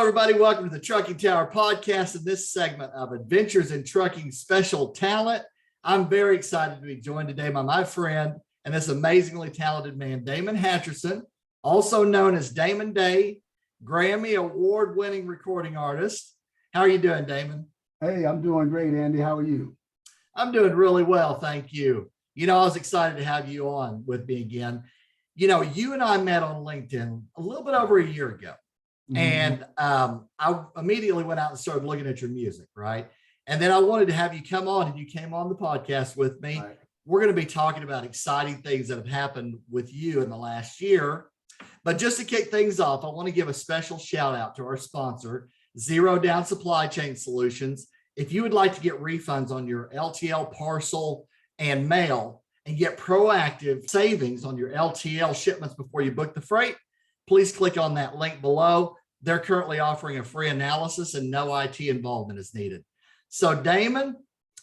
everybody. Welcome to the Trucking Tower podcast. In this segment of Adventures in Trucking Special Talent, I'm very excited to be joined today by my friend and this amazingly talented man, Damon Hatcherson, also known as Damon Day, Grammy award-winning recording artist. How are you doing, Damon? Hey, I'm doing great, Andy. How are you? I'm doing really well, thank you. You know, I was excited to have you on with me again. You know, you and I met on LinkedIn a little bit over a year ago. And I immediately went out and started looking at your music, right? And then I wanted to have you come on, and you came on the podcast with me. Right. We're going to be talking about exciting things that have happened with you in the last year. But just to kick things off, I want to give a special shout out to our sponsor, Zero Down Supply Chain Solutions. If you would like to get refunds on your LTL parcel and mail and get proactive savings on your LTL shipments before you book the freight, please click on that link below. They're currently offering a free analysis and no IT involvement is needed. So Damon,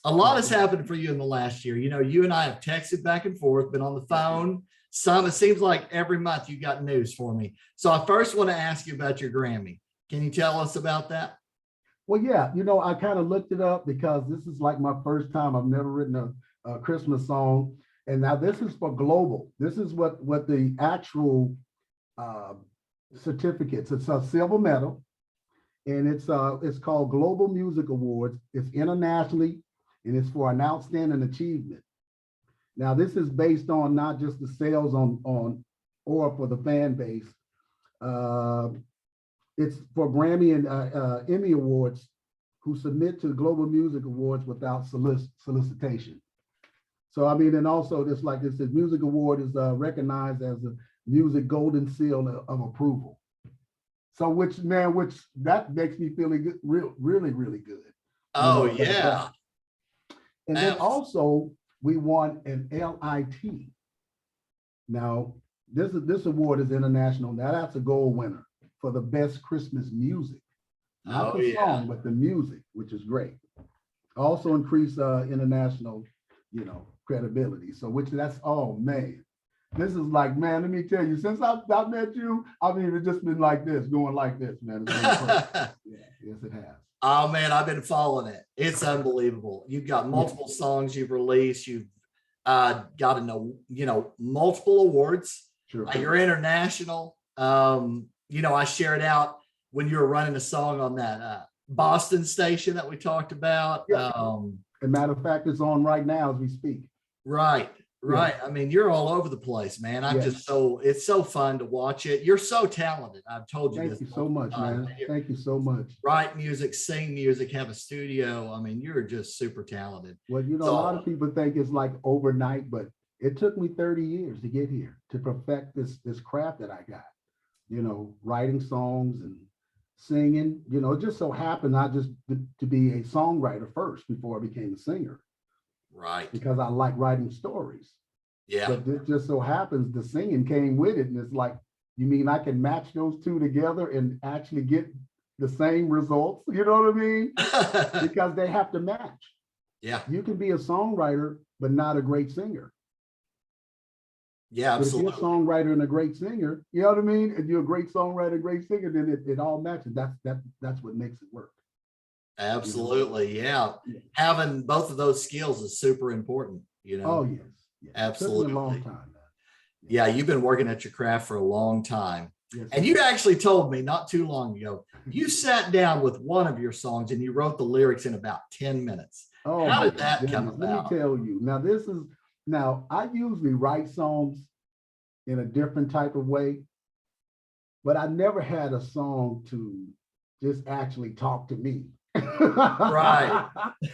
a lot has happened for you in the last year. You know, you and I have texted back and forth, been on the phone. It seems like every month you got news for me. So I first want to ask you about your Grammy. Can you tell us about that? Well, yeah, you know, I kind of looked it up because this is like my first time. I've never written a Christmas song. And now this is for global. This is what the actual certificates. It's a silver medal, and it's called Global Music Awards. It's internationally, and it's for an outstanding achievement. Now, this is based on not just the sales on or for the fan base. It's for Grammy and Emmy Awards who submit to Global Music Awards without solicitation. So, I mean, and also this, like this, the music award is recognized as a music golden seal of approval. So, which that makes me feeling good, really good. Oh, yeah. And then also we won an LIT. Now, this award is international. Now that's a gold winner for the best Christmas music. Not the song, but the music, which is great. Also increase international, credibility. So that's, oh man, this is like, man, let me tell you, since I met you, I've even just been like this, going like this, man. It's been yeah, yes, it has. Oh man, I've been following it. It's unbelievable. You've got multiple songs you've released. You've got multiple awards. Sure. You're international. I shared out when you were running a song on that Boston station that we talked about. Yeah. As a matter of fact, it's on right now as we speak. Right. Yeah. I mean, you're all over the place, man. It's so fun to watch it. You're so talented. I've told you this. Thank you so much, man. Thank you so much. Write music, sing music, have a studio. I mean, you're just super talented. Well, a lot of people think it's like overnight, but it took me 30 years to get here, to perfect this craft that I got, writing songs and singing. It just so happened not just to be a songwriter first before I became a singer. Right. Because I like writing stories. Yeah. But it just so happens the singing came with it. And it's like, you mean I can match those two together and actually get the same results? You know what I mean? Because they have to match. Yeah. You can be a songwriter, but not a great singer. Yeah, absolutely. But if you're a songwriter and a great singer, you know what I mean? If you're a great songwriter, great singer, then it all matches. That's what makes it work. Absolutely. Yeah. Having both of those skills is super important, Oh, yes. Absolutely. It took me a long time, man. Yeah, you've been working at your craft for a long time. Yes, and you actually told me not too long ago, you sat down with one of your songs and you wrote the lyrics in about 10 minutes. Oh, how did that come about? Let me tell you. Now, I usually write songs in a different type of way, but I never had a song to just actually talk to me. Right.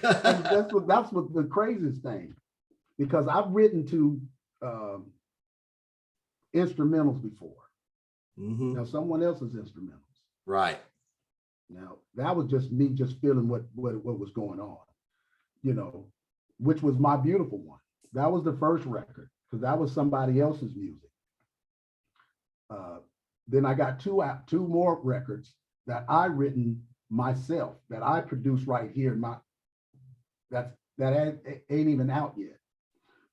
that's what the craziest thing, because I've written to instrumentals before. Mm-hmm. Now someone else's instrumentals. Right. Now that was just me just feeling what was going on, which was my beautiful one. That was the first record because that was somebody else's music. Then I got two more records that I written myself, that I produced right here. That ain't even out yet.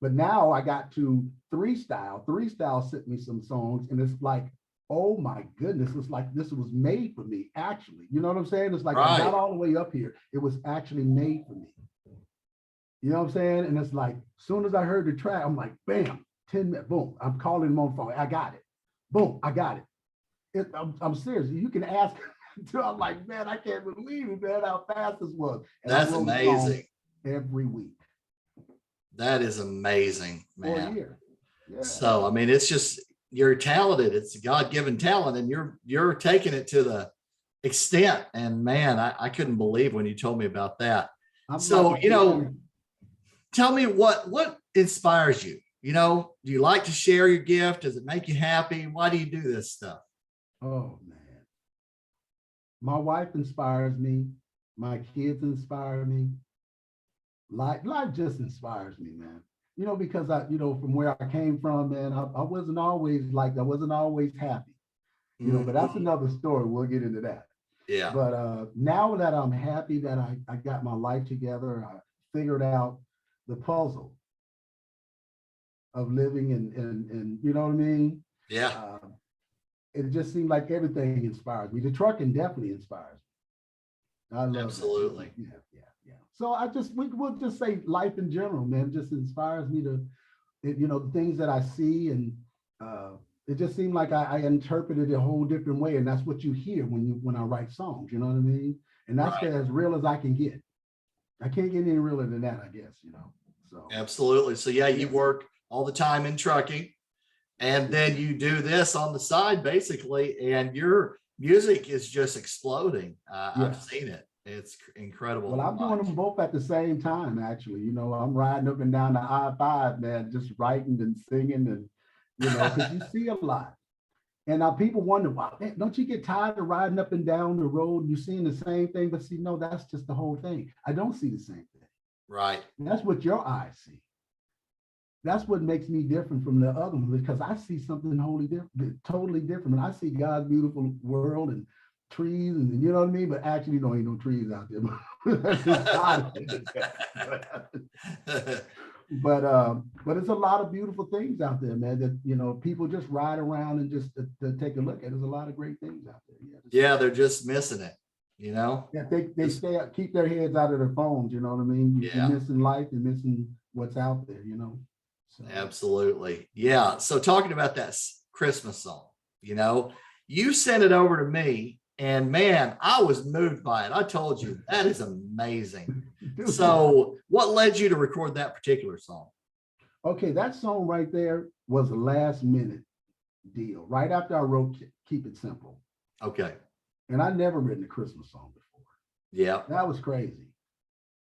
But now I got to Three Style. Three Style sent me some songs, and it's like oh my goodness, it's like this was made for me, actually. You know what I'm saying? It's like I Right. got all the way up here. It was actually made for me. You know what I'm saying? And it's like, as soon as I heard the track, I'm like, bam, 10 minutes, boom, I'm calling him on the phone. I got it. Boom, I got it. I'm serious. You can ask. I'm like, man, I can't believe it, man, how fast this was. And That's I wrote amazing. every week. That is amazing, For a man. year. Yeah. So, I mean, it's just, you're talented. It's a God-given talent, and you're taking it to the extent. And man, I couldn't believe when you told me about that. So, like, you know, tell me what inspires you? You know, do you like to share your gift? Does it make you happy? Why do you do this stuff? oh man. My wife inspires me. My kids inspire me. Life just inspires me, man. You know, because from where I came from, man, I wasn't always I wasn't always happy. But that's another story. We'll get into that. Yeah. But now that I'm happy that I got my life together, I figured out the puzzle of living and you know what I mean? Yeah. It just seemed like everything inspires me. The trucking definitely inspires me. I love Absolutely. that. Yeah. So we'll just say life in general, man, just inspires me to, the things that I see, and it just seemed like I interpreted it a whole different way, and that's what you hear when I write songs. You know what I mean? And that's Right. as real as I can get. I can't get any realer than that, I guess. So Absolutely. So yeah, you work all the time in trucking, and then you do this on the side, basically, and your music is just exploding. I've seen it. It's incredible. Well, I'm doing them both at the same time, actually. I'm riding up and down the I-5, man, just writing and singing, and because you see a lot. And now people wonder, wow, man, don't you get tired of riding up and down the road? You're seeing the same thing, but see, no, that's just the whole thing. I don't see the same thing. Right. That's what your eyes see. That's what makes me different from the other ones, because I see something totally different. And I see God's beautiful world and trees, and you know what I mean? But actually, ain't no trees out there. But it's a lot of beautiful things out there, man, that people just ride around and just to take a look at. There's a lot of great things out there. Yeah, they're just missing it, Yeah, they keep their heads out of their phones, you know what I mean? You're missing life, you're missing what's out there, So. Absolutely. Yeah. So talking about that Christmas song, you sent it over to me, and man, I was moved by it. I told you, that is amazing. So what led you to record that particular song? Okay, that song right there was a last minute deal. Right after I wrote Keep It Simple. Okay. And I never written a Christmas song before. Yeah. That was crazy.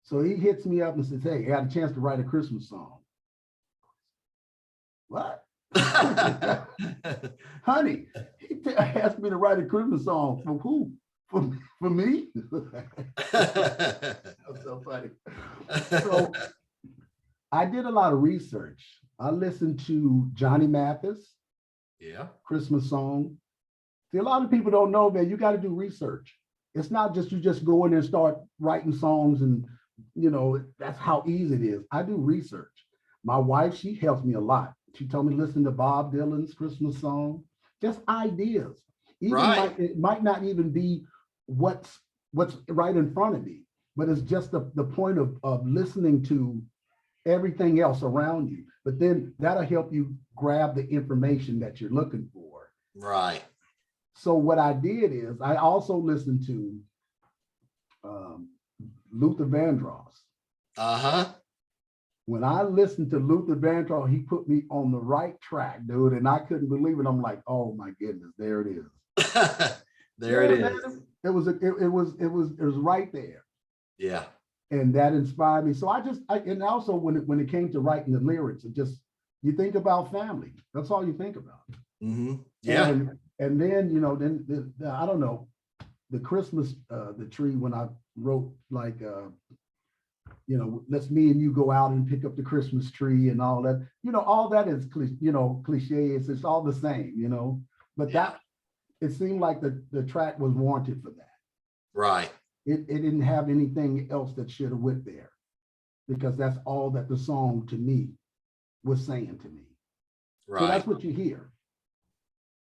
So he hits me up and says, hey, I had a chance to write a Christmas song. What? Honey, he asked me to write a Christmas song for who? For me? That's so funny. So I did a lot of research. I listened to Johnny Mathis. Yeah. Christmas song. See, a lot of people don't know, man, you got to do research. It's not just you just go in there and start writing songs and, that's how easy it is. I do research. My wife, she helps me a lot. She told me listen to Bob Dylan's Christmas song, just ideas. It might not even be what's right in front of me, but it's just the point of listening to everything else around you. But then that'll help you grab the information that you're looking for. Right. So what I did is I also listened to Luther Vandross. Uh-huh. When I listened to Luther Vandross, he put me on the right track, dude, and I couldn't believe it. I'm like, oh my goodness, there it is. There it is. It was right there. Yeah. And that inspired me. So and also when it came to writing the lyrics, you think about family. That's all you think about. Mm-hmm. Yeah. And then, then I don't know, the Christmas, the tree, when I wrote let's me and you go out and pick up the Christmas tree and all that, all that is, cliche. It's all the same, but that, it seemed like the track was warranted for that. Right. It didn't have anything else that should have went there, because that's all that the song to me was saying to me. Right. So that's what you hear.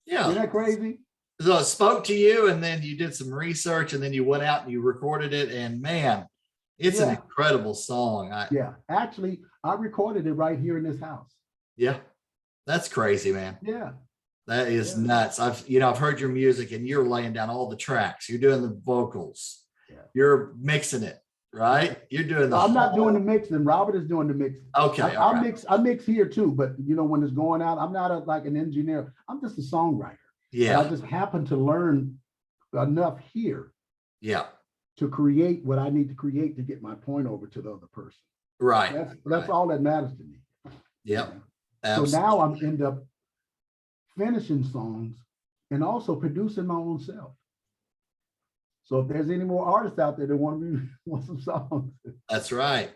Yeah. Isn't that crazy? So it spoke to you, and then you did some research, and then you went out and you recorded it. And man, it's an incredible song. Yeah. Actually, I recorded it right here in this house. Yeah. That's crazy, man. Yeah. That is nuts. I've heard your music, and you're laying down all the tracks. You're doing the vocals. Yeah. You're mixing it, right? You're doing the I'm not doing the mixing. Robert is doing the mixing. Okay. I mix here too, but when it's going out, I'm not like an engineer. I'm just a songwriter. Yeah. But I just happen to learn enough here. Yeah. To create what I need to create to get my point over to the other person. Right. That's all that matters to me. Yep. So now I'm end up finishing songs and also producing my own self. So if there's any more artists out there that want some songs, that's right.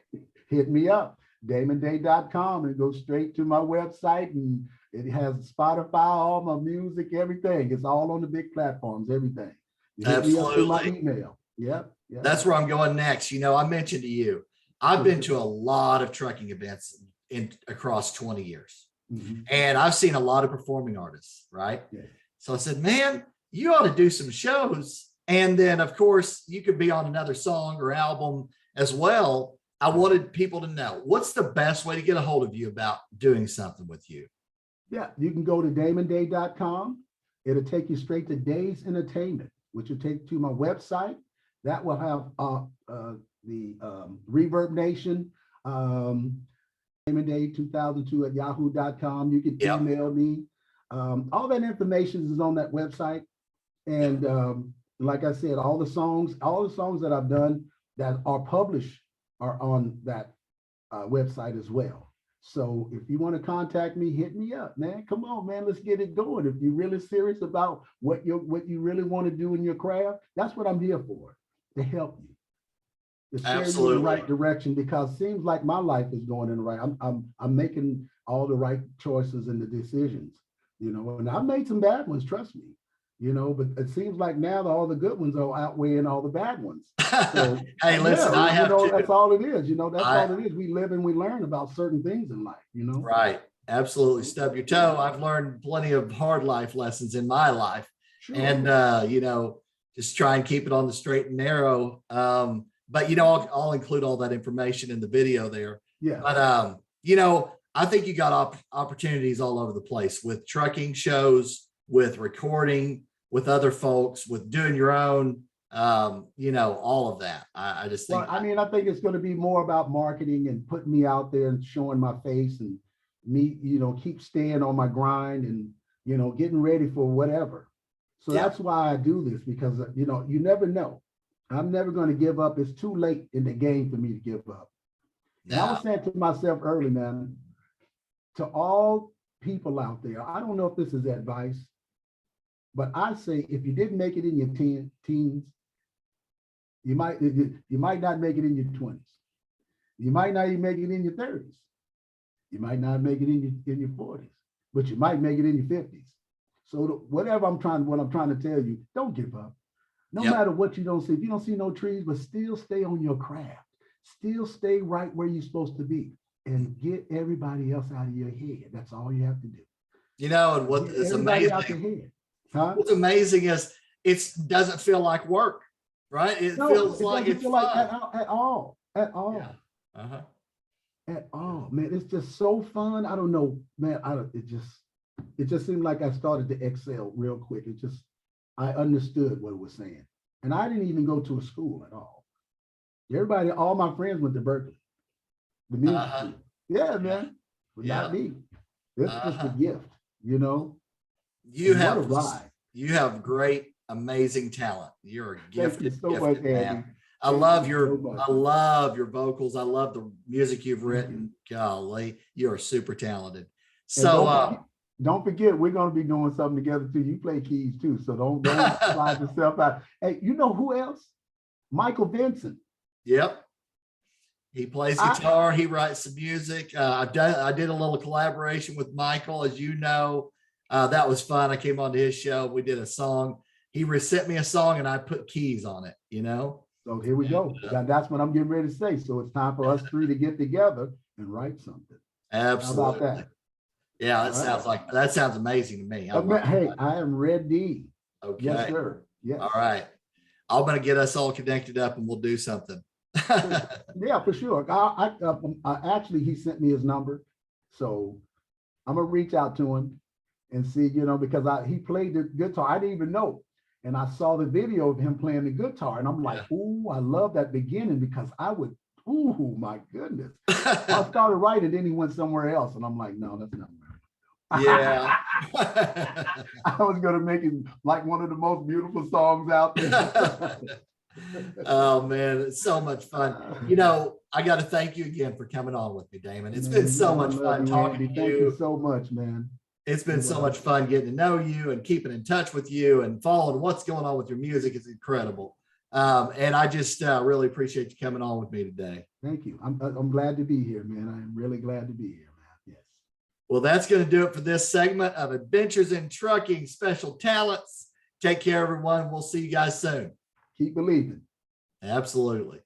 Hit me up, damonday.com, and go straight to my website, and it has Spotify, all my music, everything. It's all on the big platforms, everything. Hit me up through my email. Yep. That's where I'm going next. I mentioned to you, I've been to a lot of trucking events across 20 years. Mm-hmm. And I've seen a lot of performing artists, right? Yeah. So I said, man, you ought to do some shows. And then, of course, you could be on another song or album as well. I wanted people to know, what's the best way to get a hold of you about doing something with you? Yeah, you can go to damonday.com. It'll take you straight to Days Entertainment, which will take you to my website. That will have the Reverb Nation, Damon Day 2002 at yahoo.com. You can email me. All that information is on that website. And like I said, all the songs that I've done that are published are on that website as well. So if you want to contact me, hit me up, man. Come on, man. Let's get it going. If you're really serious about what you really want to do in your craft, that's what I'm here for, to help you. To steer you in the right direction, because it seems like my life is going in the right. I'm making all the right choices and the decisions, and I've made some bad ones, trust me, but it seems like now all the good ones are outweighing all the bad ones. So, hey, listen, I have to. That's all it is. That's all it is. We live and we learn about certain things in life, Right. Absolutely. Stub your toe. I've learned plenty of hard life lessons in my life. Sure. And, just try and keep it on the straight and narrow. But, I'll include all that information in the video there. Yeah. But, I think you got opportunities all over the place with trucking shows, with recording, with other folks, with doing your own, all of that. I just think. Well, I think it's going to be more about marketing and putting me out there and showing my face, and me, keep staying on my grind and, getting ready for whatever. So that's why I do this, because, you never know. I'm never going to give up. It's too late in the game for me to give up. And I was saying to myself early, man, to all people out there, I don't know if this is advice, but I say, if you didn't make it in your teens, you might not make it in your 20s. You might not even make it in your 30s. You might not make it in your 40s, but you might make it in your 50s. So what I'm trying to tell you, don't give up. No matter what you don't see. If you don't see no trees, but still stay on your craft. Still stay right where you're supposed to be, and get everybody else out of your head. That's all you have to do. And what is amazing, what's amazing is it doesn't feel like work, right? It feels like it's fun. At all. Yeah. Uh-huh. At all, man. It's just so fun. I don't know, man. It just seemed like I started to excel real quick. I understood what it was saying. And I didn't even go to a school at all. All my friends went to Berkeley. The music school. Yeah, man. But not me. It's just a gift, You have great, amazing talent. You're a gifted, man. I love your vocals. I love the music you've written. Golly, you are super talented. So don't forget, we're going to be doing something together too. You play keys too, so don't slide yourself out. Hey, you know who else? Michael Vincent. Yep. He plays guitar. He writes some music. I did a little collaboration with Michael, as you know. That was fun. I came onto his show. We did a song. He sent me a song, and I put keys on it. So here we go. That's what I'm getting ready to say. So it's time for us three to get together and write something. Absolutely. How about that? Yeah, All right. that sounds amazing to me. I love Hey, it. I am ready. Yes, Okay. sir. Yes. All right. I'm going to get us all connected up and we'll do something. Yeah, for sure. Actually, he sent me his number, so I'm gonna reach out to him and see, because he played the guitar. I didn't even know, and I saw the video of him playing the guitar, and I'm like, ooh, I love that beginning because I would, ooh, my goodness. I started writing, then he went somewhere else, and I'm like, no, that's not right. Yeah. I was gonna make it like one of the most beautiful songs out there. Oh man, it's so much fun. I got to thank you again for coming on with me, Damon. It's been so much fun talking to Thank you you. so much, man. It's been so much fun getting to know you and keeping in touch with you and following what's going on with your music. It's incredible. And I just really appreciate you coming on with me today. Thank you. I'm glad to be here, man. I'm really glad to be here, man. Yes. Well, that's going to do it for this segment of Adventures in Trucking Special Talents. Take care, everyone. We'll see you guys soon. Keep believing. Absolutely.